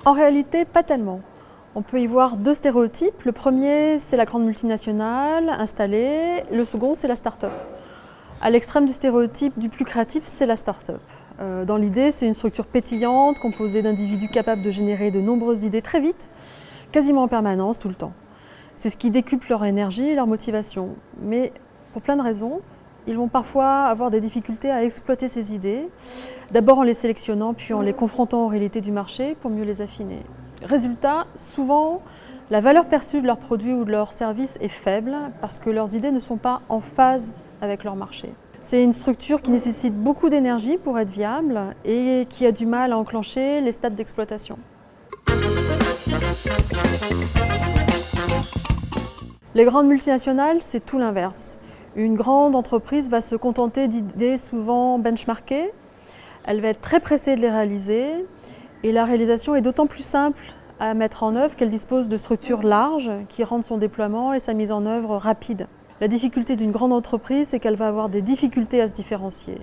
En réalité, pas tellement. On peut y voir deux stéréotypes. Le premier, c'est la grande multinationale installée. Le second, c'est la start-up. À l'extrême du stéréotype du plus créatif, c'est la start-up. Dans l'idée, c'est une structure pétillante, composée d'individus capables de générer de nombreuses idées très vite, quasiment en permanence, tout le temps. C'est ce qui décuple leur énergie et leur motivation. Mais pour plein de raisons, ils vont parfois avoir des difficultés à exploiter ces idées, d'abord en les sélectionnant, puis en les confrontant aux réalités du marché pour mieux les affiner. Résultat, souvent, la valeur perçue de leurs produits ou de leurs services est faible parce que leurs idées ne sont pas en phase avec leur marché. C'est une structure qui nécessite beaucoup d'énergie pour être viable et qui a du mal à enclencher les stades d'exploitation. Les grandes multinationales, c'est tout l'inverse. Une grande entreprise va se contenter d'idées souvent benchmarkées, elle va être très pressée de les réaliser et la réalisation est d'autant plus simple à mettre en œuvre qu'elle dispose de structures larges qui rendent son déploiement et sa mise en œuvre rapide. La difficulté d'une grande entreprise, c'est qu'elle va avoir des difficultés à se différencier.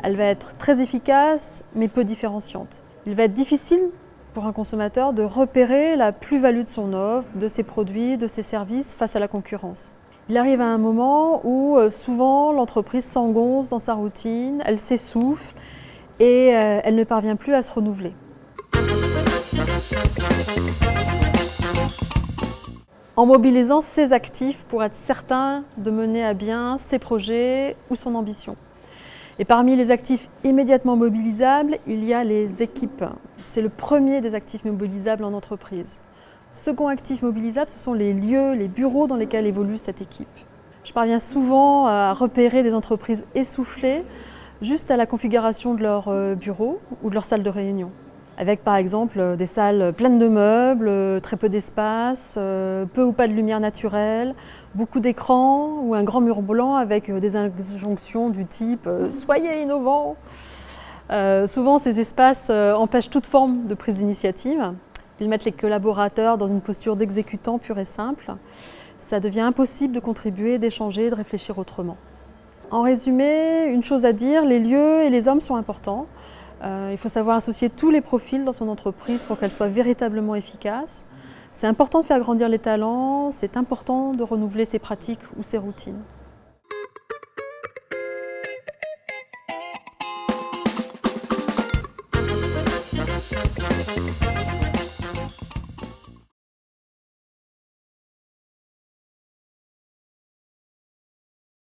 Elle va être très efficace mais peu différenciante. Il va être difficile pour un consommateur de repérer la plus-value de son offre, de ses produits, de ses services face à la concurrence. Il arrive à un moment où souvent l'entreprise s'engonce dans sa routine, elle s'essouffle et elle ne parvient plus à se renouveler. En mobilisant ses actifs pour être certain de mener à bien ses projets ou son ambition. Et parmi les actifs immédiatement mobilisables, il y a les équipes. C'est le premier des actifs mobilisables en entreprise. Second actif mobilisable, ce sont les lieux, les bureaux dans lesquels évolue cette équipe. Je parviens souvent à repérer des entreprises essoufflées juste à la configuration de leur bureau ou de leur salle de réunion. Avec par exemple des salles pleines de meubles, très peu d'espace, peu ou pas de lumière naturelle, beaucoup d'écrans ou un grand mur blanc avec des injonctions du type « Soyez innovants ». Souvent ces espaces empêchent toute forme de prise d'initiative. Ils mettent les collaborateurs dans une posture d'exécutant pure et simple. Ça devient impossible de contribuer, d'échanger, de réfléchir autrement. En résumé, une chose à dire, les lieux et les hommes sont importants. Il faut savoir associer tous les profils dans son entreprise pour qu'elle soit véritablement efficace. C'est important de faire grandir les talents, c'est important de renouveler ses pratiques ou ses routines.